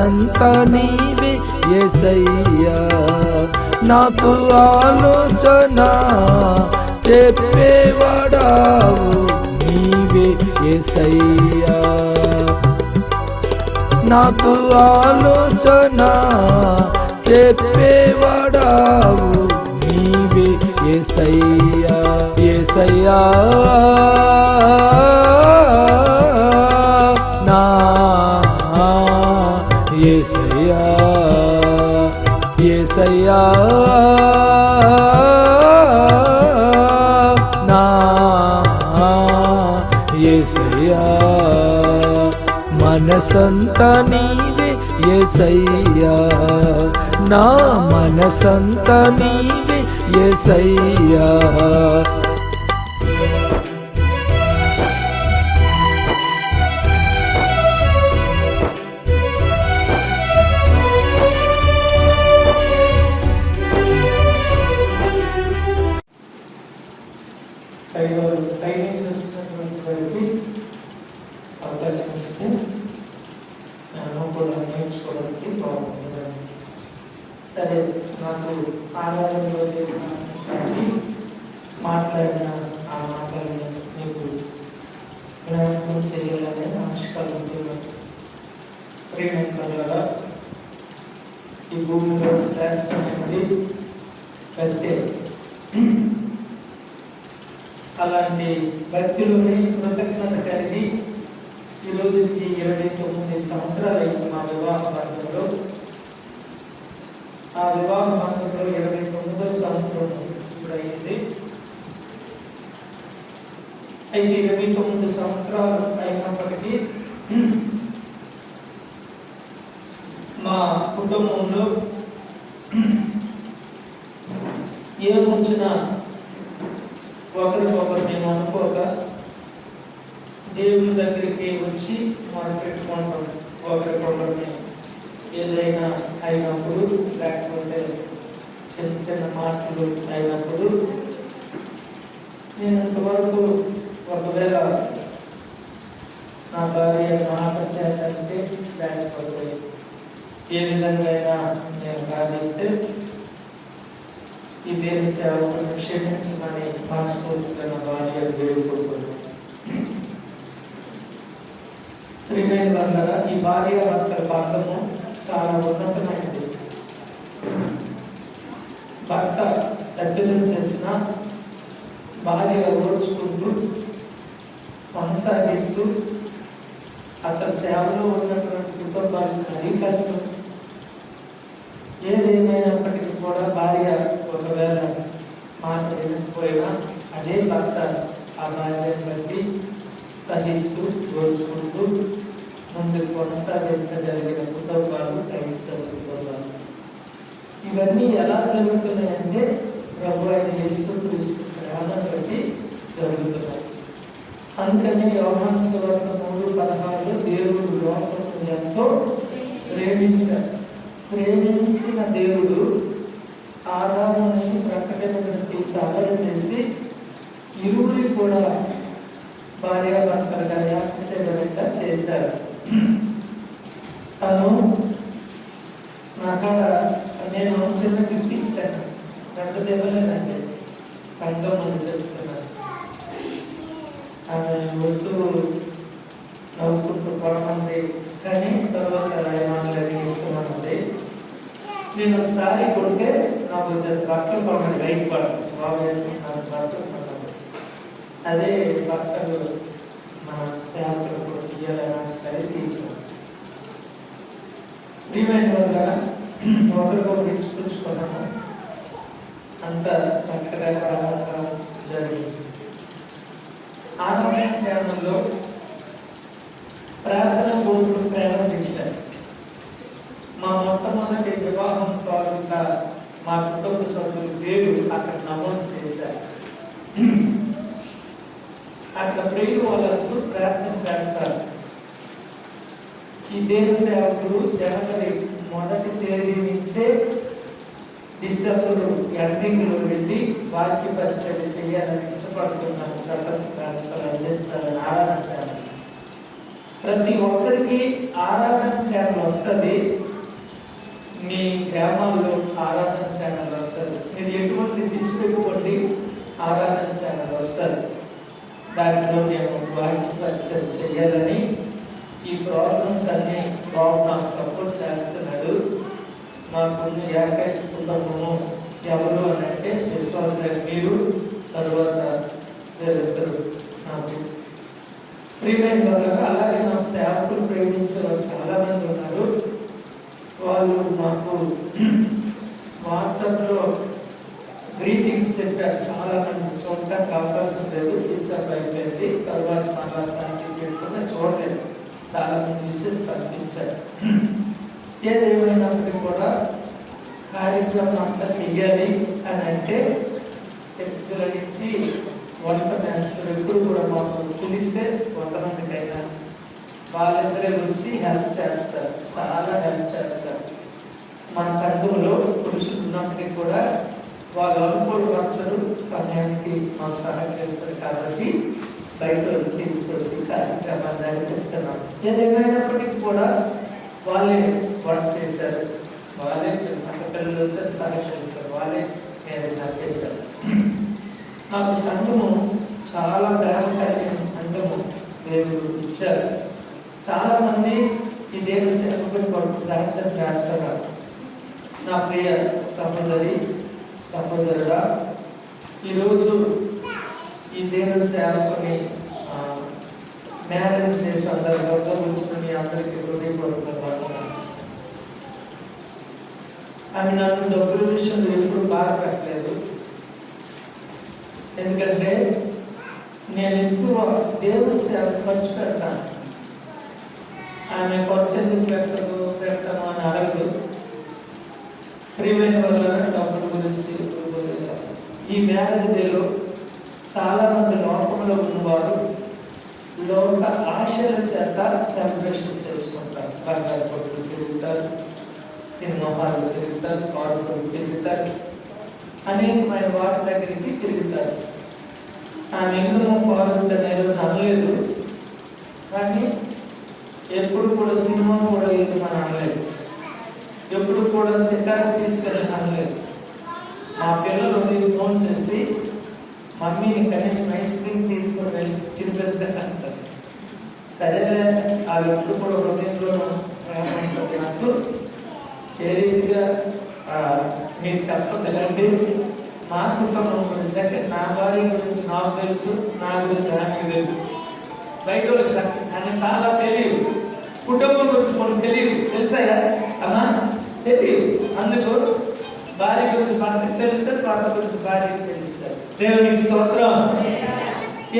మనసంతా నీవే యేసయ్యా, నాకు ఆలోచన చెప్పేవాడావు నీవే యేసయ్యా, నాకు ఆలోచన చెప్పేవాడావు నీవే యేసయ్యా, యేసయ్యా నా యేసయ్యా, యేసయ్యా నా యేసయ్యా, మనసంతా నీవే యేసయ్యా, నా మనసంతా నీవే యేసయ్యా. గైడెన్స్ వచ్చినటువంటి వారికి అవకాశం ఇస్తే నేను కూడా నేర్చుకోవడానికి బాగుంటుంది. సరే, నాకు ఆరాధనలో మాట్లాడిన ఆ మాటలను మీకు జ్ఞాపకం చేయాలని ఆశిస్తున్నాను. ప్రేమికులారా, ఈ భూమిలో శ్రేష్టమైనది భక్తే. అలాంటి భక్తిలోని కృతజ్ఞత కలిగి ఈ రోజుకి 29 సంవత్సరాలు అయింది మా వివాహ బంధంలో. ఆ వివాహ బంధంలో 29వ సంవత్సరం ఇప్పుడు అయింది. అయితే 29 సంవత్సరాలు అయినప్పటికీ మా కుటుంబంలో ఏమొచ్చినా ఒకరికొకరు మేము అనుకోక దేవుని దగ్గరికి వచ్చి మనం పెట్టుకుంటాం. ఒకరికొకరిని ఏదైనా అయినప్పుడు, లేకపోతే చిన్న చిన్న మాటలు అయినప్పుడు, నేను ఇంతవరకు ఒకవేళ నా భార్య మాట చేయాలంటే, లేకపోతే ఏ విధంగా అయినా నేను గాలిస్తే ఈ దేవుని సేవకులను క్షమించమని మనస్ఫూర్తిగా నా భార్య వేడుకుంటున్నాను. ప్రియమైన వాళ్ళ ఈ భార్య భర్తల బంధము చాలా ఉన్నతమైనది. భర్త తప్పిదం చేసిన భార్య ఓర్చుకుంటూ కొనసాగిస్తూ అసలు సేవలో ఉన్నటువంటి కుటుంబాలకు మరీ కష్టం. ఏదేమైనప్పటికీ కూడా భార్య ఒకవేళ మాట వినకపోయినా అదే భర్త ఆ భార్యను బట్టి సహిస్తూ ఓర్చుకుంటూ ముందుకు కొనసాగించగలిగిన కుటుంబాలు క్రైస్తవ కుటుంబాలు. ఇవన్నీ ఎలా జరుగుతున్నాయంటే ప్రభు అయిన యేసుక్రీస్తు ప్రేమను బట్టి జరుగుతున్నాయి. అందుకని యోహాను సువార్త 3:16 దేవుడు లోకమును ఎంతో ప్రేమించాడు. ప్రేమించిన దేవుడు ఆదాముని ప్రకటనను తీసి అలలు చేసి ఇరువురి కూడా భార్యాభర్తలుగా యాకసేవగా చేశారు. తను నాకాడ నేను చిన్న గిఫ్ట్ ఇచ్చాను, పెద్ద దేవలేదండి, సంఘం అని చెప్తున్నాను. ఆమె వస్తువు నవ్వుకుంటూ పడమంది, కానీ తర్వాత రాయమానలేదు ఇష్టమన్నది. నేను ఒకసారి కొడితే నాకు బట్టలు పడమని రైట్ పడదు, బాగా వేసుకుంటున్నాను బట్టలు పడదు. అదే బట్టలు మన సేవకులు కూడా తీయాలని తీసుకున్నాను. ప్రియమైన వల్ల ఒకరికొకరు ఇచ్చుకుంటున్నాము. అంత చక్కగా ప్రారంభం జరిగింది. ఆన్లైన్ ఛానల్లో ప్రార్థన బోర్డులు ప్రారంభించారు. మా మొట్టమొదటి వివాహం తాలూకా మా కుటుంబ సభ్యులు పేరు అక్కడ నమోదు చేశారు. అక్కడ ప్రేరు వాళ్ళసు ప్రార్థన చేస్తారు. ఈ దేవ సేవకులు జనవరి 1వ తేదీ నుంచే డిసెంబర్ ఎండింగ్లో వెళ్ళి వాక్య పరిచయం చేయాలని ఇష్టపడుతున్నాను. ప్రపంచ రాష్ట్రాలు అందించాలని ఆరాధించాలి. ప్రతి ఒక్కరికి ఆరాధన ఛానల్ వస్తుంది. మీ గ్రామాల్లో ఆరాధన ఛానల్ వస్తుంది. మీరు ఎటువంటి తీసుకెళ్ళుకోండి, ఆరాధన ఛానల్ వస్తుంది. దాంట్లో మేము వాక్యం చేయాలని ఈ ప్రోగ్రామ్స్ అన్ని బాబు నాకు సపోర్ట్ చేస్తున్నాడు. మాకు ఏకైక కుటుంబము ఎవరు అని అంటే విశ్వాసులైన మీరు, తర్వాత వేరిద్దరు నాకు ప్రియమైన వాళ్ళు. అలాగే నాకు సేవకులు ప్రేమించే వాళ్ళు చాలా మంది ఉన్నారు. వాళ్ళు మాకు వాట్సాప్లో గ్రీటింగ్స్ చెప్పారు. చాలా మంది చూడటానికి అవకాశం లేదు, స్విచ్ ఆఫ్ అయిపోయింది. తర్వాత మళ్ళా ఛానల్ పెట్టుకుని చూడలేదు. చాలా మంది మెసేజ్ పంపించారు. ఏదేమైనప్పటికీ కూడా కార్యక్రమం అంతా చెయ్యాలి అని అంటే ఎస్పీల నుంచి 100 మ్యాథ్స్లో ఎప్పుడు కూడా మాకు పిలిస్తే 100 మందికైనా వాళ్ళిద్దరే వచ్చి హెల్ప్ చేస్తారు, చాలా హెల్ప్ చేస్తారు. మా సంఘంలో పురుషులు ఉన్నప్పటికీ కూడా వాళ్ళు అనుకోవచ్చరు, సమయానికి మాకు సహకరించరు. కాబట్టి బయట తీసుకొచ్చి కార్యక్రమాన్ని నడిపిస్తున్నాం. ఏదేమైనప్పటికీ కూడా వాళ్ళే వర్క్ చేశారు, వాళ్ళే సంఘ పిల్లలు వచ్చారు, సహకరించారు, వాళ్ళే నేను నడిపేశారు. నాకు సంఘము చాలా ప్రేమ కలిగిన సంఘము దేవుడు ఇచ్చారు. చాలా మంది ఈ దేవుని సేవకుని కొరకు ప్రార్థన చేస్తున్నారు. నా ప్రియ సహోదరి సహోదరుడా, ఈరోజు ఈ దేవుని సేవకుని మ్యారేజ్ డే సందర్భంగా వచ్చిన మీ అందరికీ హృదయపూర్వకంగా ఆమె నన్ను డబ్బుల విషయంలో ఎప్పుడు బాగా పెట్టలేదు. ఎందుకంటే నేను ఎక్కువ దేవుని సేవ ఖర్చు పెడతాను. ఆమె ఖర్చు ఎందుకు పెట్టను అని అడగదు. ప్రియమైన వల్ల డబ్బుల గురించి ఈ మ్యారేజ్ డేలో చాలా మంది లోకంలో ఉన్నవారు లోక ఆశల చేత సెలబ్రేషన్ చేసుకుంటారు. బంగారు కొట్లు తిరుగుతారు, సినిమా హాల్లో తిరుగుతారు, పార్కులు తిరుగుతారు, అనేకమైన వారి దగ్గరికి తిరుగుతారు. ఆమె ఎన్నో పాల్గొంటే నేను అనలేదు, కానీ ఎప్పుడు కూడా సినిమా కూడా ఏది మనం అనలేదు, ఎప్పుడు కూడా షికారు తీసుకెళ్ళి అనలేదు. మా పిల్లలు ఫోన్ చేసి మమ్మీని కనీసం ఐస్ క్రీమ్ తీసుకొని వెళ్ళి తినిపించంటారు. సరేలే, వాళ్ళు ఎప్పుడు కూడా హృదయంలో ప్రేమ ఉంటుంది. నాకు ఏ రీతిగా మీరు చెప్పగలండి. మా కుటుంబం గురించి అంటే నా భార్య గురించి నాకు తెలుసు, నా గురించి నాకు తెలుసు. బయట అని చాలా తెలియదు. కుటుంబం గురించి మనకు తెలియదు, తెలుసాయా అమ్మా? తెలియదు. అందుకు భార్య గురించి భర్తకు తెలుస్తుంది, భర్త గురించి భార్యకు తెలుస్తుంది. దేవునికి స్తోత్రం.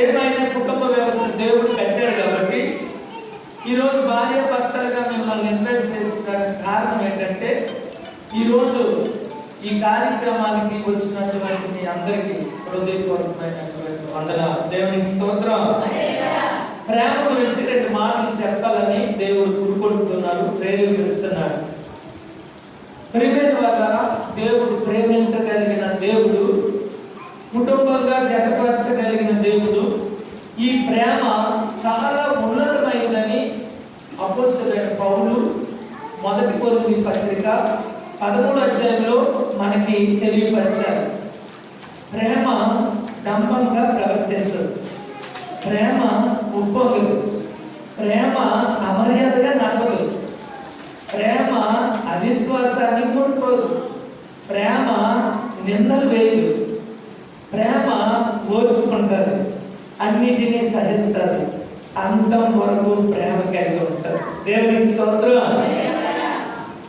ఏమైనా కుటుంబ వ్యవస్థ దేవుడు కట్టాడు కాబట్టి ఈరోజు భార్య భర్తలుగా మిమ్మల్ని ఇన్వైట్ చేస్తున్న కారణం ఏంటంటే ఈరోజు ఈ కార్యక్రమానికి వచ్చినటువంటి మీ అందరికీ హృదయపూర్వకమైనటువంటి వందనాలు. దేవునికి స్తోత్రం. ప్రేమ గురించి 2 మాటలు చెప్పాలని దేవుడు కోరుకుంటున్నారు, ప్రేరేపిస్తున్నాడు. ప్రేమైన వల్ల దేవుడు ప్రేమించగలిగిన దేవుడు, కుటుంబంగా జతపరచగలిగిన దేవుడు. ఈ ప్రేమ చాలా ఉన్నతమైనదని అపోస్తలుడైన పౌలు 1 కొరింథీ పత్రిక 13వ అధ్యాయంలో మనకి తెలియపరిచారు. ప్రేమ డంబంగా ప్రవర్తించదు, ప్రేమ ఉప్పొంగదు, ప్రేమ అమర్యాదగా నడవదు, ప్రేమ అవిశ్వాసాన్ని కోరుకోదు, ప్రేమ నిందలు వేయదు, ప్రేమ ఓర్చుకుంటారు, అన్నిటినీ సహిస్తారు, అంతం వరకు ప్రేమ కలిగి ఉంటారు. దేవునికి స్తోత్రం.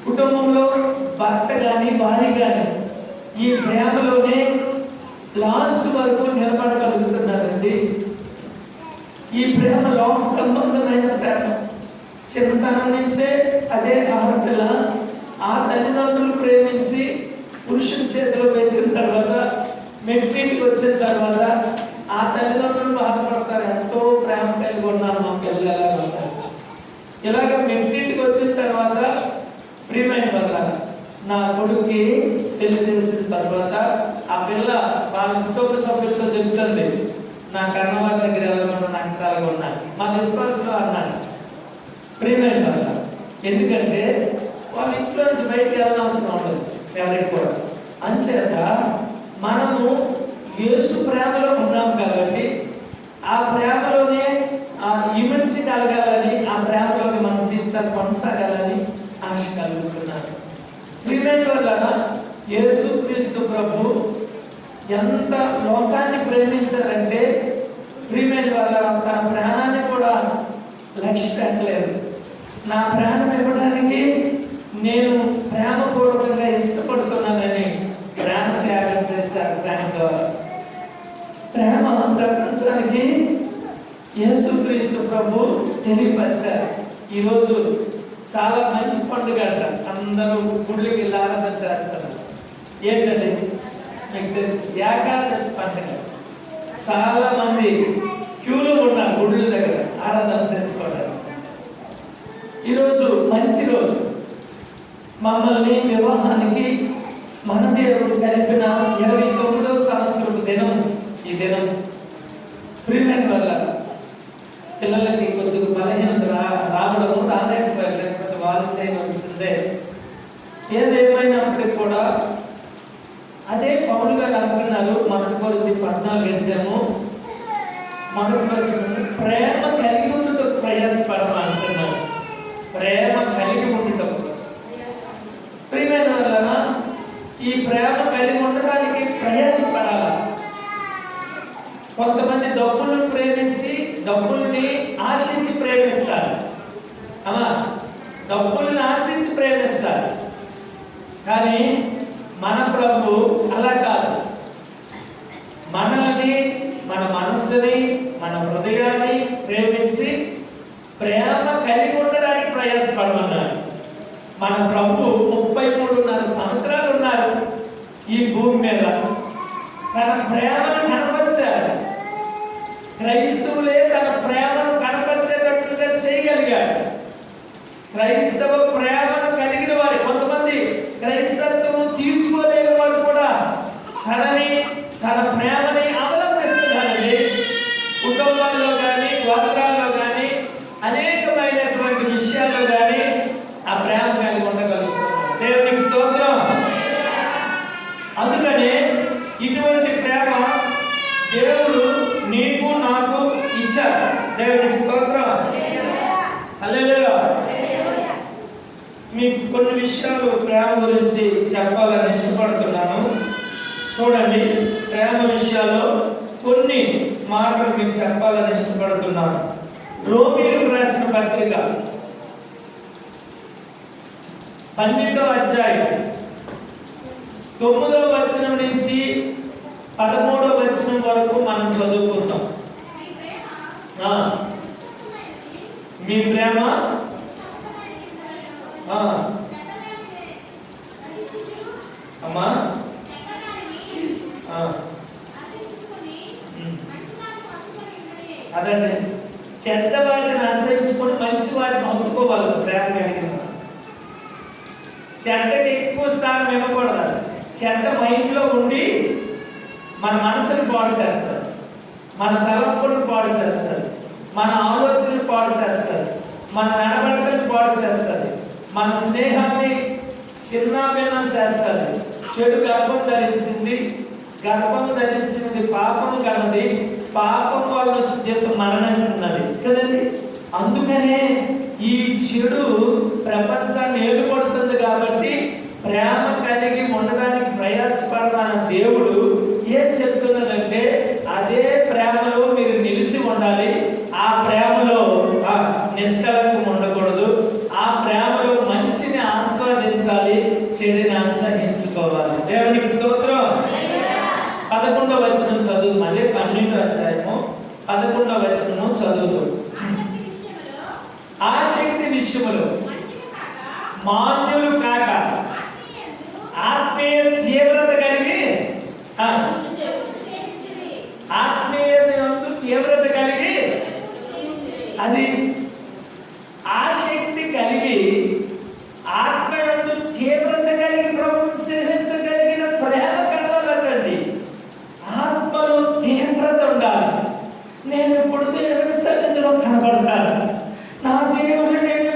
కుటుంబంలో భర్త కానీ భార్య కానీ ఈ ప్రేమలోనే లాస్ట్ వరకు నిలబడగలుగుతున్నారండి. ఈ ప్రేమ లోక సంబంధమైన ప్రేమ. చిన్నతనం నుంచే అదే ఆడపిల్ల ఆ తల్లిదండ్రులు ప్రేమించి పురుషుని చేతిలో పెట్టిన తర్వాత మెట్టింటికి వచ్చిన తర్వాత ఆ తల్లిదండ్రులు బాధపడతారు, ఎంతో ప్రేమ కలిగి ఉన్నారు మా పిల్లలు ఉంటారు. ఇలాగ మెట్టింటికి వచ్చిన తర్వాత ప్రియమైన వల్ల నా కొడుకుకి పెళ్లి చేసిన తర్వాత ఆ పిల్ల వాళ్ళ కుటుంబ సభ్యులతో చెప్తుంది, నా కన్నవారి దగ్గర ఎవరైనా నాకు కాలుగా ఉన్నాను, మా విశ్వాసంలో అన్నాను, ప్రియమైన వల్ల. ఎందుకంటే వాళ్ళ ఇంట్లో నుంచి బయటికి వెళ్ళిన అవసరం ఉండదు ఎవరికి కూడా. అంచేత మనము యేసు ప్రేమలో ఉన్నాం కాబట్టి ఆ ప్రేమలోనే ఇమిడ్చి కలగాలని, ఆ ప్రేమలోనే మన జీవితాలు కొనసాగాలని ఆశ కలుగుతున్నాను. ప్రియమైన వల్ల యేసు క్రీస్తు ప్రభు ఎంత లోకాన్ని ప్రేమించారంటే ప్రియమైన వల్ల తన ప్రాణాన్ని కూడా లక్ష్య పెట్టలేదు. నా ప్రాణం ఇవ్వడానికి నేను ప్రేమపూర్వకంగా ఇష్టపడుతున్నానని ప్రేమ త్యాగం చేశారు. ప్రేమ ద్వారా ప్రేమ ప్రపంచానికి యేసుక్రీస్తు ప్రభు తెలియపరిచారు. ఈరోజు చాలా మంచి పండుగ అంట, అందరూ గుడికి వెళ్ళి ఆరాధన చేస్తారు. ఏంటది మీకు తెలుసు, ఏకాదశి పండుగ. చాలా మంది క్యూలో ఉన్నారు గుడుల దగ్గర ఆరాధన చేసుకోవడానికి. ఈరోజు మంచి రోజు, మమ్మల్ని వివాహానికి మన దేవుడు కలిపిన 29వ సంవత్సరపు దినం ఈ దినం. ప్రియమైన వల్ల పిల్లలకి కొద్దిగా బలహీనత రావడము రాలేకపోతే వాళ్ళు చేయవలసిందే. ఏదేమైనప్పటికీ కూడా అదే పౌలు గారు అంటున్నారు, మొదటి కొరింథీ 14 అధ్యాయము మొదటి వచనం, ప్రేమ కలిగి ఉండటం ప్రయాసపడమని అంటున్నారు. ప్రేమ కలిగి ఉండటం. ప్రియమైన వలన ఈ ప్రేమ కలిగి ఉండడానికి ప్రయాసపడాలి. కొంతమంది డబ్బులను ప్రేమించి డబ్బుల్ని ఆశించి ప్రేమిస్తారు. డబ్బుల్ని ఆశించి ప్రేమిస్తారు. కానీ మన ప్రభు అలా కాదు. మనల్ని, మన మనస్సుని, మన హృదయాన్ని ప్రేమించి ప్రేమ కలిగి ఉండడానికి ప్రయాసపడమన్నారు. మన ప్రభు 33.5 సంవత్సరాలు ఉన్నారు ఈ భూమి మీద. తన ప్రేమను కనపరిచారు. క్రైస్తవులే తన ప్రేమను కనపరిచేటట్లుగా చేయగలిగాడు. క్రైస్తవ ప్రేమను కలిగిన వారు, కొంతమంది క్రైస్తత్వం తీసుకోలేని వాడు కూడా తన ప్రేమని అవలంబిస్తున్నారండి. కుటుంబాల్లో కానీ, గోత్రాల్లో కానీ, అనేకమైనటువంటి విషయాల్లో కానీ ఆ ప్రేమ కలిగి ఉండగలుగుతున్నారు. దేవునికి స్తోత్రం. అందుకనే ఇటువంటి ప్రేమ దేవుడు నీకు నాకు ఇచ్చారు. దేవునికి స్తోత్రం. హల్లెలూయా. మీకు కొన్ని విషయాలు ప్రేమ గురించి చెప్పాలని ఇష్టపడుతున్నాను. చూడండి, ప్రేమ విషయాల్లో కొన్ని మాటలు మీకు చెప్పాలని ఇష్టపడుతున్నాను. రోమీయులకు రాసిన పత్రిక 12వ అధ్యాయం 9వ వచనం నుంచి 13వ వచనం వరకు మనం చదువుకుందాం. మీ ప్రేమ అమ్మా అదండి, చెడ్డ వాటిని ఆశ్రయించుకొని మంచి వాటిని అందుకోవాలి. ప్రేమ కలిగిన చెడ్డకి ఎక్కువ స్థానం ఇవ్వకూడదు. చెడ్డ మైండ్లో ఉండి మన మనసుని పాడు చేస్తారు, మన తలంపులను పాడు చేస్తారు, మన ఆలోచనలు పాడు చేస్తారు, మన నడవడికను పాడు చేస్తారు, మన స్నేహాన్ని చిన్నాభిన్నం చేస్తారు. చెడు గర్భం ధరించింది, గర్భం ధరించినది పాపం కలది, పాపం వల్ల వచ్చి జీవితం మరణం ఉన్నది కదండి. అందుకనే ఈ చెడు ప్రపంచాన్ని ఏలుపడుతుంది. కాబట్టి ప్రేమ కలిగి ఉండడానికి ప్రయాసపడతాన దేవుడు ఏం చెప్తున్నాడంటే, అదే ప్రేమలో మీరు నిలిచి ఉండాలి. ఆ ప్రేమలో నిష్కలంకం ఉండకూడదు. ఆ ప్రేమలో మంచిని ఆస్వాదించాలి, చెడుని ఆశ్రయించుకోవాలి. దేవునికి స్తోత్రం. 11వ వచనం చదువు. అదే 12వ అధ్యాయము 11వ వచనము చదువు. ఆసక్తి విషయములో మాన్యులు కాక ఆత్మీయ తీవ్రత కలిగి, ఆత్మీయత తీవ్రత కలిగి, అది ఆసక్తి కలిగి ఆత్మయందు తీవ్రత కలిగి ప్రభువును సేవించగలిగిన ప్రేమ కలవాలండి. ఆత్మలో తీవ్రత ఉండాలి. నేను ఇప్పుడు దేవుని సన్నిధిలో కనబడతాను, నా దేవుడు నేను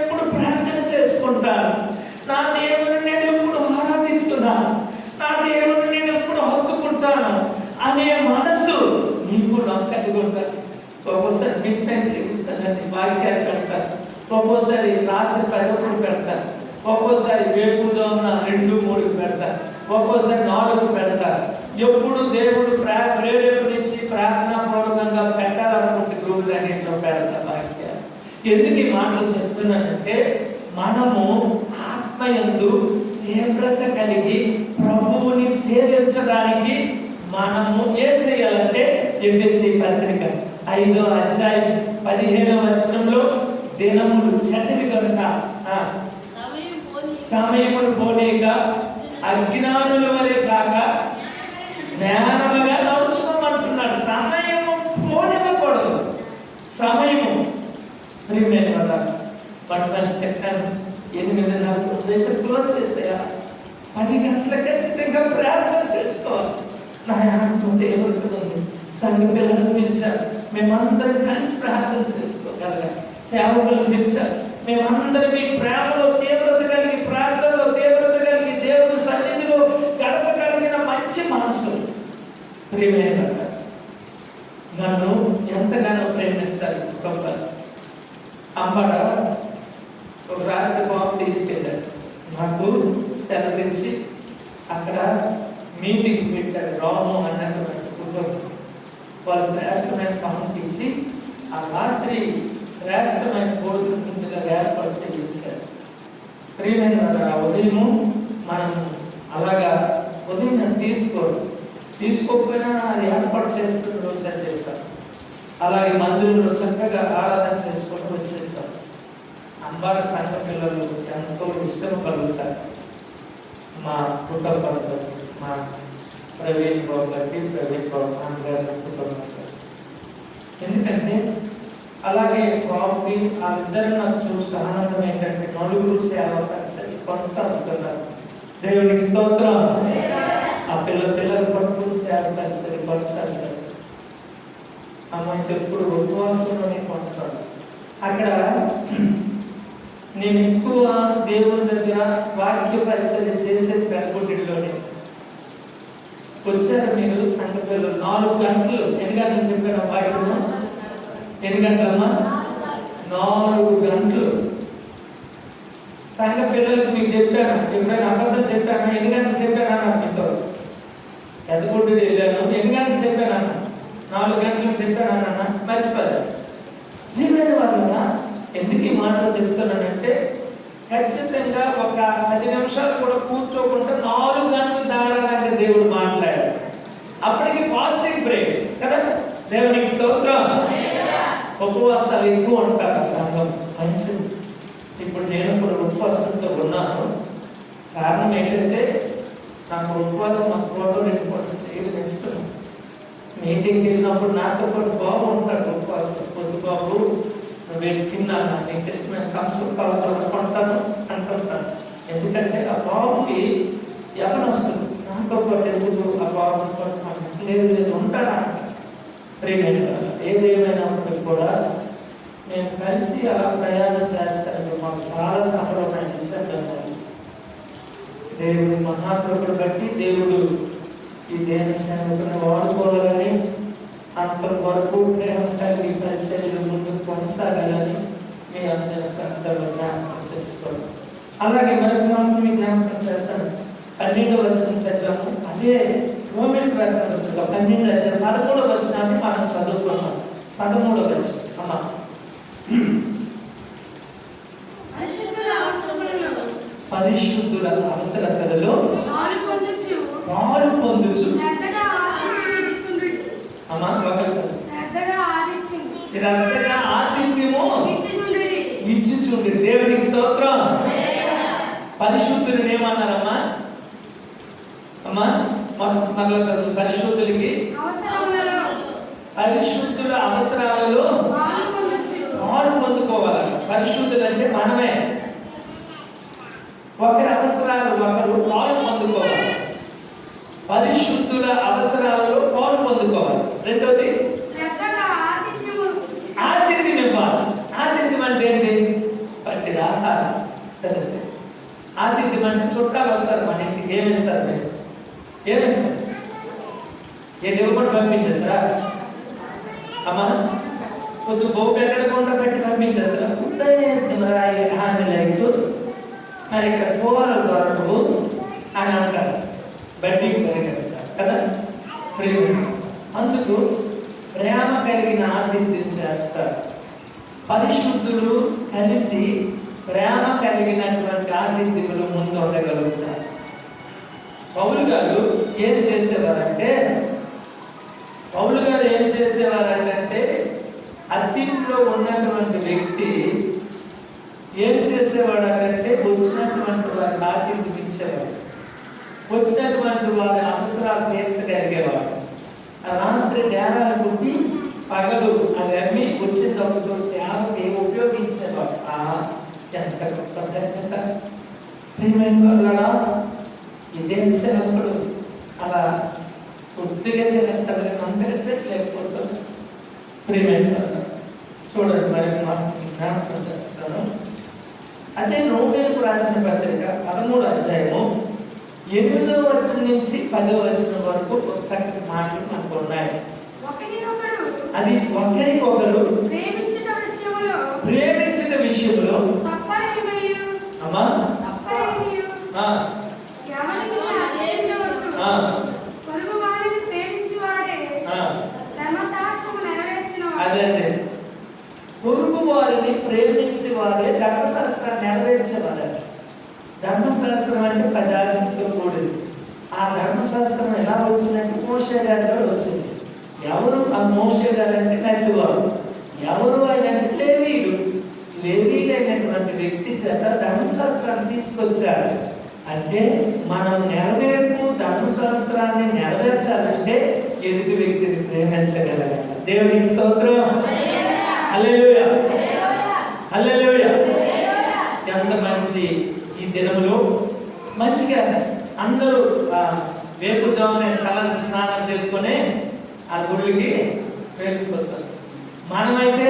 నీకు నాకు కలిగి ఉంటాను. ఒక్కోసారి మిడ్ నైట్ లెగిస్తానండి, వాక్యాలు పెడతాను. ఒక్కోసారి రాత్రి 10 పెడతాను. ఒక్కోసారి వేకుజామున 2-3 పెడతాను. ఒక్కోసారి 4 పెడతాను. ఎప్పుడు దేవుడు ప్రేరేపణించి ప్రార్థనాపూర్వకంగా పెట్టాలనుకుంటే గ్రూప్ అన్నింటిలో పెడతాను వాక్యాలు. ఎందుకు ఈ మాటలు చెప్తున్నానంటే, మనము ఆత్మయందు తీవ్రత కలిగి ప్రభువుని సేవించడానికి మనము ఏం చేయాలంటే, ఎఫెసీ పత్రిక 5వ అధ్యాయం 15వ వచనంలో, దినములు చెడ్డవి కనుక సమయమును పోనీక అజ్ఞానుల వలె కాక జ్ఞానముగా నడుచుకోమంటున్నాడు. సమయము పోనివ్వకూడదు. సమయము ప్రియమైన కదా, బట్ చెప్పాను 8:30 క్లోజ్ చేసేయా, 10 గంటల ఖచ్చితంగా ప్రార్థన చేసుకోవాలి. నా ఆత్మ దేవుడుతుంది, సంఘ పిల్లలను పిలిచారు, మేమందరం కలిసి ప్రార్థన చేసుకోగలగాలి. సేవకులను పిలిచారు, మేమందరం మీ ప్రేమలో తీవ్రత కలిగి, ప్రార్థనలో తీవ్రత కలిగి, దేవుడు సన్నిధిలో గడపగలిగిన మంచి మనసు. ప్రియమైన నన్ను ఎంతగానో ప్రేమిస్తారు గొప్ప అమ్మడ. ఒక రాత్రి బాబు తీసుకెళ్ళారు, నాకు సెలవించి అక్కడ మీటింగ్ పెట్టారు. రాము అన్నటువంటి కుటుంబం వాళ్ళు శ్రేష్టమైన పంపించి ఆ రాత్రి శ్రేష్టమైన భోజనం ముందుగా ఏర్పాటు చేయించారు. ప్రియమైన ఉదయము మనం అలాగా ఉదయం తీసుకోకపోయినా అది ఏర్పాటు చేస్తున్న చెప్తారు. అలాగే మందిరంలో చక్కగా ఆరాధన చేసుకుంటూ వచ్చేసాం. అంబార సంఘ పిల్లలు ఎంతో ఇష్టం కలుగుతారు. మా కుటుంబాలతో, మా ప్రవీణ్ బాబు గారి కుటుంబం. ఎందుకంటే అలాగే బాబుకి ఆ ఇద్దరు నాకు చూసి ఆనందం ఏంటంటే, 4 సేవ పరిచయం కొనసాగుతున్నారు. దేవునికి స్తోత్రం. ఆ పిల్లలు పట్టుకుని సేవ పరిచయం కొనసాగుతారు. అమ్మాయికి ఎప్పుడు ఉపవాసంలోనే కొనసాగు. అక్కడ నేను ఎక్కువ దేవుని దగ్గర వాక్య పరిచయం చేసేది పెద్దగుడ్డిలోనే. వచ్చారు మీరు సంఘ పిల్లలు 4 గంటలు. ఎన్ని గంటలు చెప్పారు వాక్యము? ఎన్ని గంటలమ్మా? 4 గంటలు. సంఘ పిల్లలకు మీకు చెప్పాను, ఎప్పుడైనా అబద్ధం చెప్పాను? ఎన్ని గంటలు చెప్పాను? మీతో పెద్దగుడ్డి వెళ్ళాను, ఎన్ని గంటలు చెప్పాను? 4 గంటలు చెప్పానన్న మర్చిపోయారు. ప్రియమైన వాళ్ళ, ఎందుకు ఈ మాటలు చెప్తున్నానంటే, ఖచ్చితంగా ఒక 10 నిమిషాలు కూడా కూర్చోకుండా 4 గంటలు దాడాలంటే దేవుడు మాట్లాడాడు. అప్పటికి ఫాస్టింగ్ బ్రేక్ కదా. దేవునికి స్తోత్రం. ఉపవాసాలు ఎక్కువ ఉంటారు సంఘం, మంచిది. ఇప్పుడు నేను కూడా ఉపవాసంతో ఉన్నాను. కారణం ఏంటంటే, నాకు ఉపవాసం అప్పుడు 2 పూటలు చేయడం ఇష్టం. మీటింగ్కి వెళ్ళినప్పుడు నాతో పాటు బాబు ఉంటాడు ఉపవాసం. పొద్దు బాబు నువ్వు తిన్నాను, నీకు ఇష్టమైన కంచం కలతో కొంటాను అంటుంటాను. ఎందుకంటే ఆ బాబుకి ఎవరు వస్తుంది నాతో పాటు, ఎందుకు ఆ బాబు లేదు ఉంటాడా. ప్రియమైన ఏదేమైనప్పటికీ కూడా నేను కలిసి అలా ప్రయాణం చేస్తాను. మాకు చాలా సఫలమైన విషయం. దేవుడి మహాకృపను బట్టి దేవుడు ఈ దేవ సేవకుని వాడుకోవాలని, అంతవరకు ప్రేమ కలిగి పరిచర్యలు ముందుకు కొనసాగాలని మీ అందరూ జ్ఞాపకం చేసుకోండి. అలాగే మరొక మాట మీ జ్ఞాపకం చేస్తాను. 12వ వచనం చదివాము. అదే రోమన్ రాసిన 12వ అధ్యాయం 13వ వచనాన్ని మనం చదువుకున్నాం. 13వ వచనం అమ్మా. పరిశుద్ధుల అవసరతలలో పాలు పొందుచు అమ్మా శ్రద్ధగా ఆతిథ్యము ఇచ్చుచుండి. దేవునికి స్తోత్రం. పరిశుద్ధులు ఏమన్నారమ్మా? అమ్మా మరలా చదువు. పరిశుద్ధులకి పరిశుద్ధుల అవసరాలలో పాలు పొందుకోవాలి. పరిశుద్ధులు అంటే మనమే. ఒకరి అవసరాలు ఒకరు పాలు పొందుకోవాలి. పరిశుద్ధుల అవసరాలలో పాలు పొందుకోవాలి. రెండోది ఆతిథ్యం ఇవ్వాలి. ఆతిథ్యం అంటే ఏంటి? పట్టిన ఆహారం. ఆతిథ్యం అంటే చుట్టాలు వస్తారు మన ఇంటికి. ఏమిస్తారు? మీరు ఏమిస్తారు? ఏంటి ఇవ్వకుండా పంపించారా? అమ్మా కొద్ది బొబ్బు ఎక్కడకుండా పెట్టి పంపించేస్తారు హామీ లేదు మరి ఇక్కడ పోవాలి దొరకవు అని అంటారు, బడ్డీకి పరిగెడతారు కదా. అందుకు ప్రేమ కలిగిన ఆతిథ్యం చేస్తారు. పరిశుద్ధులు కలిసి ప్రేమ కలిగినటువంటి ఆతిథ్యములు ముందు ఉండగలుగుతారు. పౌలు గారు ఏం చేసేవారంటే అతిథిలో ఉన్నటువంటి వ్యక్తి ఏం చేసేవాడంటే వచ్చినటువంటి వారి ఆతిథ్యం ఇచ్చేవాడు, వచ్చినటువంటి వారి అవసరాలు తీర్చగలిగేవాడు. రాత్రి నేరాలు పుట్టి పగలు అది అమ్మి వచ్చిన డబ్బుతో సేవకి ఉపయోగించేవాడు. ఎంత గొప్ప ధన్యత! ఇదేం సేవకుడు అలా కొద్దిగా చేస్తారు, అంతగా చేయలేకపోతే ప్రియమైన చూడండి. మరి జ్ఞాపకం చేస్తాను. అదే రోమేలకు రాసిన పత్రిక 13వ అధ్యాయము 8వ వచనం నుంచి 10వ వచనం వరకు చక్కటి మాటలు మనకు ఉన్నాయి. అది ఒకరికొకరు ప్రేమించిన విషయంలో అమ్మా అదే పొరుగు వారిని ప్రేమించే వారే ధర్మశాస్త్రాన్ని నెరవేర్చేవారు. ధర్మశాస్త్రం అంటే పదార్థంతో కూడింది. ఆ ధర్మశాస్త్రం ఎలా వచ్చిందంటే మోషే గారిలో వచ్చింది. ఎవరు ఆ మోషే గారు అంటే నడివారు, ఎవరు ఆయన అంటే లేవీలైనటువంటి వ్యక్తి చేత ధర్మశాస్త్రాన్ని తీసుకొచ్చారు. అంటే మనం ధర్మశాస్త్రాన్ని నెరవేర్చాలంటే ఎదుటి వ్యక్తిని ప్రేమించగలగాలి. దేవునికి స్తోత్రం. హల్లెలూయా, హల్లెలూయా. ఎంత మంచి ఈ దినంలో మంచిగా అందరూ వేపుజామునే తలంటి స్నానం చేసుకుని ఆ గుడికి వెళ్ళిపోతారు. మనమైతే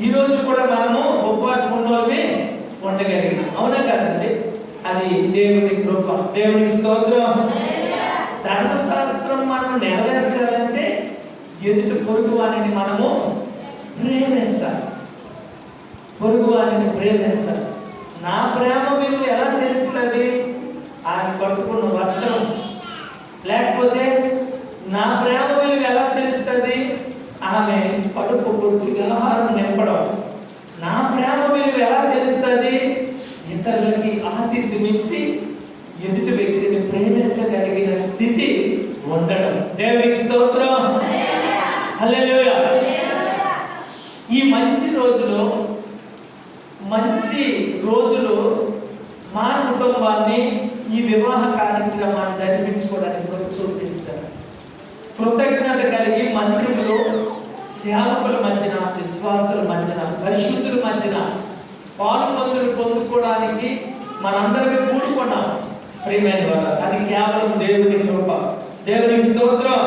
ఈ రోజు కూడా మనము ఉపవాసం ఉన్నవి ఉండగలిగాం. అవునా కాదండి? అది దేవుని కృప. దేవునికి స్తోత్రం. ధర్మశాస్త్రం మనం నెరవేర్చాలంటే ఎదుటి పొరుగు వారిని మనము ప్రేమించాలి. పొరుగు వారిని ప్రేమించాలి. నా ప్రేమ విలువ ఎలా తెలుస్తుంది? ఆయన కట్టుకున్న వస్త్రం. లేకపోతే నా ప్రేమ విలువ ఎలా తెలుస్తుంది? ఆమె కడుపు కొద్దిగా ఆహారం నింపడం. నా ప్రేమ విలువ ఎలా తెలుస్తుంది? ఇతరులకి ఆతిథ్యం ఇచ్చి ఎదుటి వ్యక్తిని ప్రేమించగలిగిన స్థితి ఉండడం. దేవునికి స్తోత్రం. హల్లెలూయా. ఈ మంచి రోజులో మా కుటుంబాన్ని ఈ వివాహ కార్యక్రమాన్ని జరిపించుకోవడానికి చూపించారు. కృతజ్ఞత కలిగి మందిరంలో సేవకుల మధ్యన, విశ్వాసుల మధ్యన, పరిశుద్ధుల మధ్యన పాలుపందులు పొందుకోవడానికి మనందరికీ కూడుకున్నాం. ప్రియమైన వారు, అది కేవలం దేవుని కృప. దేవునికి స్తోత్రం.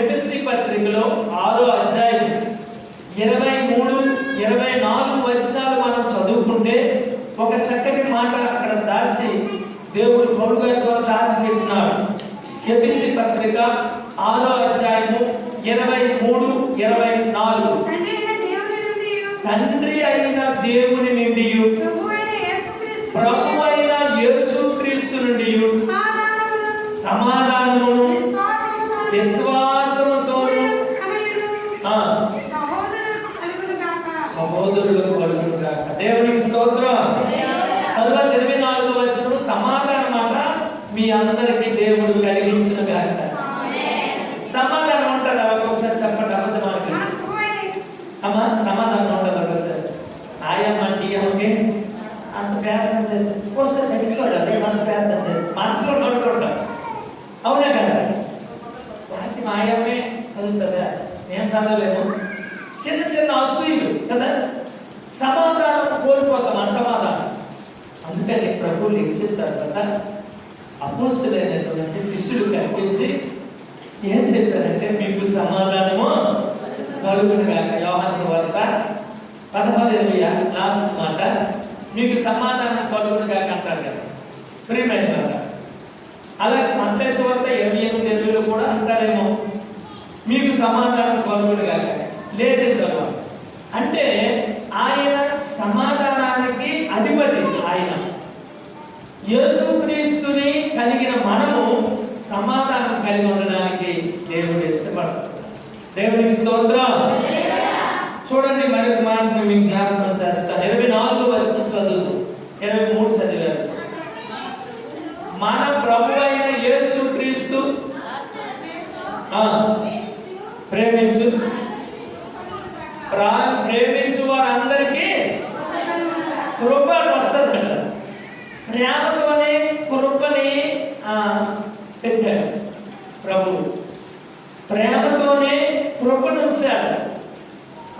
ఎఫెసీ పత్రికలో 6వ అధ్యాయం 23, 24 వచనాలు మనం చదువుకుంటే ఒక చక్కటి మాట అక్కడ దాచి దేవుడు పౌలు గారి ద్వారా దాచిపెట్టినాడు. ఎఫెసీ పత్రిక 6వ అధ్యాయము 23, 24. తండ్రి అయిన దేవుని నుండి ప్రభు అయిన యేసుక్రీస్తు నుండి సమాధానమును విశ్వాసముతో సహోదరులకు కలుగును గాక. దేవునికి స్తోత్రం. 24వ వచనం సమాధానం మాట మీ అందరికీ దేవుడు కలిగించిన గాక. సమాధానం ఉంటుందా? ఒకసారి చెప్పండి. అబద్ధమానికి అమ్మా సమాధానం ఉండదు. ఒకసారి ఆయమ్మంటి అమ్మకి అంత ప్రార్థన చేస్తే ఒకసారి నెట్టుకోవాలి. అంత ప్రార్థన చేస్తే మనసులో నడుకుంటాం. అవునా కదా? స్వాతి మా ఆయమ్మే చదువుతుందా? నేను చదవలేము. చిన్న చిన్న అసూయలు కదా, సమాధానం కోల్పోతాం, అసమాధానం. అందుకని ప్రభువులు ఇచ్చిన తర్వాత అపోస్తులైనటువంటి శిష్యులు కనిపించి ఏం చెప్పారంటే మీకు సమాధానము కలుగును గాక. యోహాను సువార్త 16:20 లాస్ట్ మాట, మీకు సమాధానం కలుగును గాక అంటారు కదా. ప్రియమైన వారు, అలాగే మత్తయి సువార్త 28:20 కూడా అంటారేమో మీకు సమాధానం కలుగును గాక. లేచిన తర్వాత అంటే ఆయన సమాధానానికి అధిపతి. ఆయన యేసుక్రీస్తుని కలిగిన మనము సమాధానం కలిగి ఉండడానికి దేవుడు ఇష్టపడతాడు. దేవునికి స్తోత్రం. చూడండి, మరొక మాట మీకు జ్ఞాపకం చేస్తాను. 24వ వచనం చదువు. 23 చదివారు. మన ప్రభు అయిన యేసుక్రీస్తు ప్రేమించు వారందరికీ కృప వస్తుందంట. ప్రేమతోనే కృపని పెట్టాడు ప్రభు. ప్రేమతోనే కృపనుంచాడు.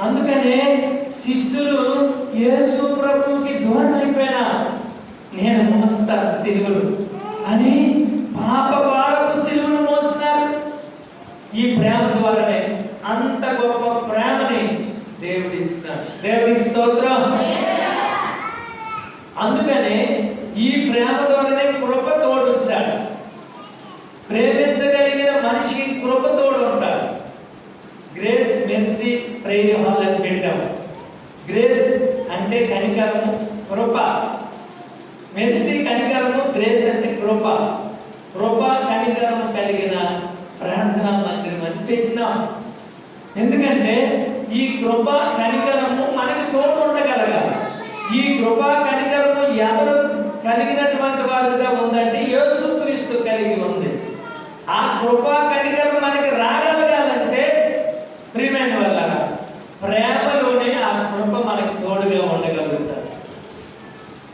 అందుకనే శిష్యులు యేసు ప్రభువుకి దూరం అయిపోయినా నేను మోస్తాను సిలువలు అని పాప భారపు సిలువలు మోస్తున్నారు. ఈ ప్రేమ ద్వారానే అంత గొప్ప ప్రేమని దేవుడు ఇచ్చినాడు. దేవుడికి స్తోత్రం. అందుకనే ఈ ప్రేమ ద్వారానే కృప తోడుంచాడు. ప్రేమించగలిగిన మనిషికి కృప తోడు ఉంటాడు. గ్రేస్ మెర్సీ ప్రేయర్ హాల్ అని పెట్టాము. గ్రేస్ అంటే కనికరము, కృప. మెర్సీ కనికరము, గ్రేస్ అంటే కృప. కృప కనికరము కలిగిన ప్రార్థనా మందిరం అని పెట్టినాం. ఎందుకంటే ఈ కృప కనికరము మనకి తోడు ఉండగలగాలి. ఈ కృప కనికరము ఎవరు కలిగినటువంటి వారుగా ఉందంటే యేసుక్రీస్తు కలిగి ఉంది. ఆ కృప కనికరం మనకి రాగలగాలంటే ప్రియమైన వల్ల ప్రేమలోనే ఆ కృప మనకి తోడుగా ఉండగలుగుతారు.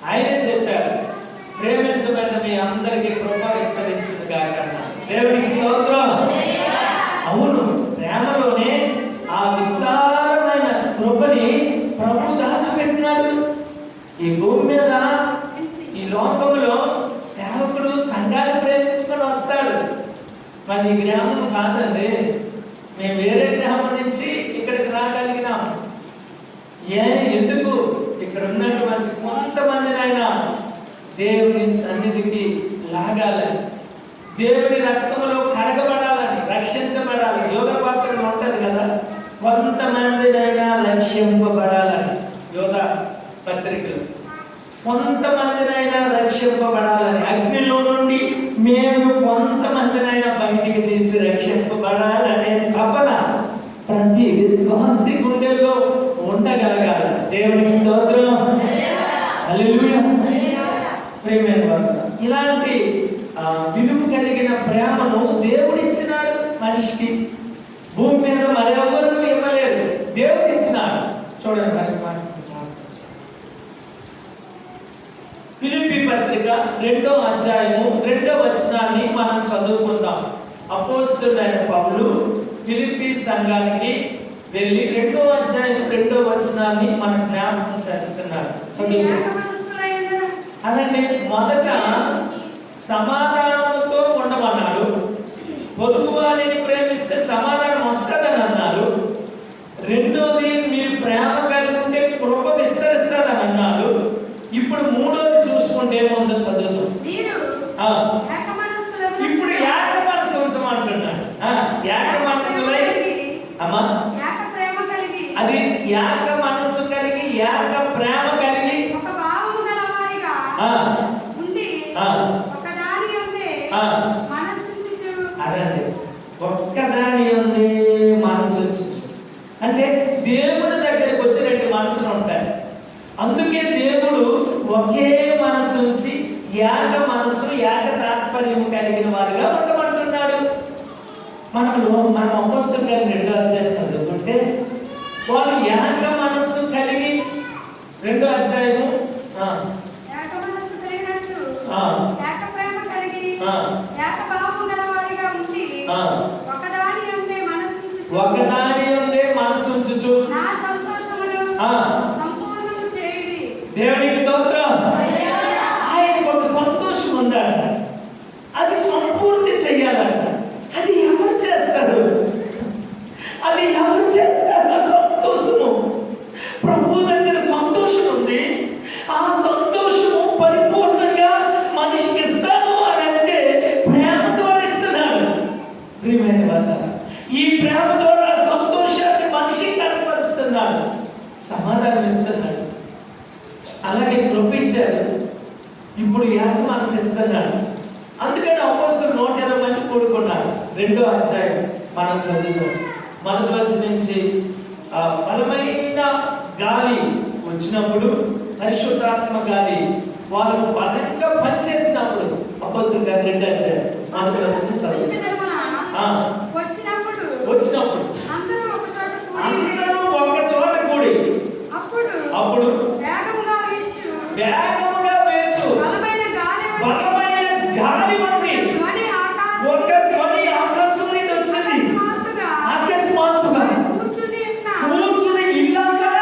ఆయన చెప్పారు, ప్రేమించబడిన మీ అందరికీ కృప విస్తరించింది కాక. దేవునికి స్తోత్రం. అవును, ప్రేమలోనే ఆ విస్తారమైన కృపని ప్రభు దాచిపెట్టినాడు. ఈ భూమి మీద, ఈ లోకంలో సేవకుడు సంఘాన్ని ప్రేమించుకొని వస్తాడు. మరి ఈ గ్రామం కాదండి, మేము వేరే గ్రామం నుంచి ఇక్కడికి రాగలిగినాం. ఎందుకు? ఇక్కడ ఉన్నటువంటి కొంతమందినైనా దేవుని సన్నిధికి లాగాలని, దేవుని రక్తంలో కడగబడాలని, రక్షించబడాలి. యోగ పాత్రలు ఉంటుంది కదా, కొంతమందినైనా రక్షింపబడాలని. యోగ పత్రికలు కొంతమందినైనా రక్షింపబడాలని, అగ్నిలో నుండి మేము కొంతమందినైనా బయటికి తీసి రక్షింపబడాలనే తపన ప్రతి విశ్వాసి గుండెల్లో ఉండగలగాలి. దేవునికి స్తోత్రం. హల్లెలూయా. ప్రేమైన వారు, ఇలాంటి విలువ కలిగిన ప్రేమను దేవుడిచ్చినాడు మనిషికి. భూమి మీద మరెవరు ఇవ్వలేరు, దేవుడిచ్చినాడు. చూడండి, ఫిలిప్పీ పత్రిక 2వ అధ్యాయము 2వ వచనాన్ని మనం చదువుకుందాం. అపోస్తలుడైన పౌలు ఫిలిప్పీ సంఘానికి వెళ్ళి 2వ అధ్యాయం 2వ వచనాన్ని మనం జ్ఞాపకం చేస్తున్నారు. అలాగే మొదట సమాధానంతో ఉండమన్నాడు. పొరుగు వారిని ప్రేమిస్తే సమాధానం వస్తుందని అన్నారు. రెండోది, మీరు ప్రేమ కలిగి ఉంటే కృప విస్తరిస్తారని అన్నారు. ఇప్పుడు మూడోది చూసుకుంటే ఏముందో చదువుతాం. ఇప్పుడు ఏక మనసు ఉంచమంటున్నాడు. ఏక మనసులై అమ్మా, అది ఏక మనసు కలిగి, ఏక ప్రేమ కలిగి, అదే ఒక్కదాని ఉంది మనసు. అంటే దేవుడి దగ్గరికి వచ్చి 2 మనసులు ఉంటాయి. అందుకే దేవుడు ఒకే మనసు ఉంచి ఏక మనసు, ఏక తాత్పర్యం కలిగిన వారిగా ఉండమంటున్నాడు. మన అపోస్తలుల గారి 2వ అధ్యాయం చదువుకుంటే వాళ్ళు ఏక మనసు కలిగి 2వ అధ్యాయము ఒకదాని ఉండే మనసు ఉంచుచు దేవునికి స్తోత్రం. ఆయనకు ఒక సంతోషం ఉండాలంట, అది సంపూర్తి చెయ్యాలంట. అది ఎవరు చేస్తారు? అది ఎవరు చేస్తారు? ఆ సంతోషము ప్రభు దగ్గర సంతోషం ఉంది. ఆ సంతోషము పరిపూర్ణంగా మనిషికి ఇస్తాను అని అంటే ప్రేమ ద్వారా ఇస్తున్నాడు. ప్రియమైన వాళ్ళ, ఈ ప్రేమ ద్వారా ఇస్తున్నాడు, సమాధానం ఇస్తున్నాడు. అలాగే కృపించాడు, ఇప్పుడు ఏక మనసు ఇస్తున్నాడు. అందుకని అపోస్తలులు 120 మంది కూడుకున్నారు. 2వ అధ్యాయం మనం చదువుతాం. మొదటి వచనం నుంచి బలమైన గాలి వచ్చినప్పుడు, పరిశుద్ధాత్మ గాలి వాళ్ళు బలంగా పనిచేసినప్పుడు, అపోస్తలుల కార్యాలు 2వ అధ్యాయం మొదటి వచనం చదువుతాం. వచ్చినప్పుడు అందరూ ఒక చోట కూడి అప్పుడు వేగముగా వీచు బలమైన గాలి ఉంది. ఒక ధ్వని ఆకాశం నుండి వచ్చింది. అకస్మాత్తుగా కూర్చుని ఇల్లంతా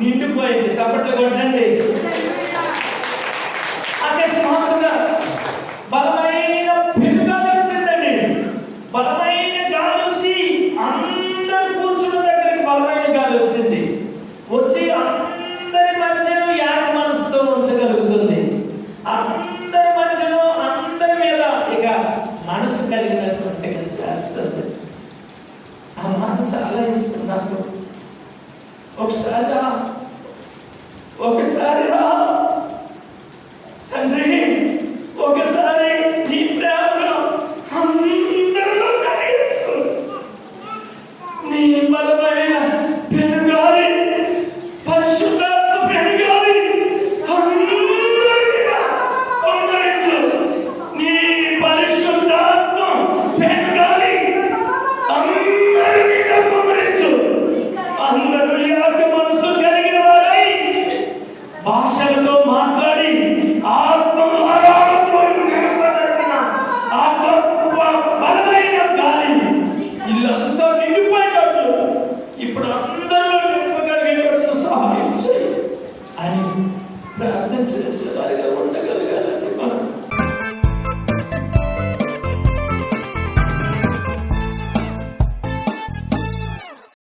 నిండిపోయింది. చప్పట్లు కొట్టండి. అకస్మాత్తుగా బలమైన పెనుగాలి వచ్చిందండి. బలమైన గాలి వచ్చి అందరు కూర్చున్న దగ్గరికి బలమైన గాలి వచ్చింది. వచ్చి అందరి మధ్యలో ఏక మనసుతో ఉంచగలుగుతుంది. అందరి మధ్యలో అందరి మీద ఇక మనసు కలిగినట్టుగా చేస్తుంది. ఆ మాట చాలా ఇష్టం నాకు. ఒకసారి తండ్రి, ఒకసారి నీ ప్రేమను అందరిలో కలిగించు. నీ బలమైన పెనుగాలి, పరిశుద్ధాత్మ పెనుగాలి అందరించు. నీ పరిశుద్ధాత్మ పెనుగాలి అందరి మీద కుమ్మరించు. అందరూ ఏక మనసు కలిగిన వారై భాషలతో మాట్లాడి బలమైన గాలి ఇల్లంతా నిండిపోయేటట్టు ఇప్పుడు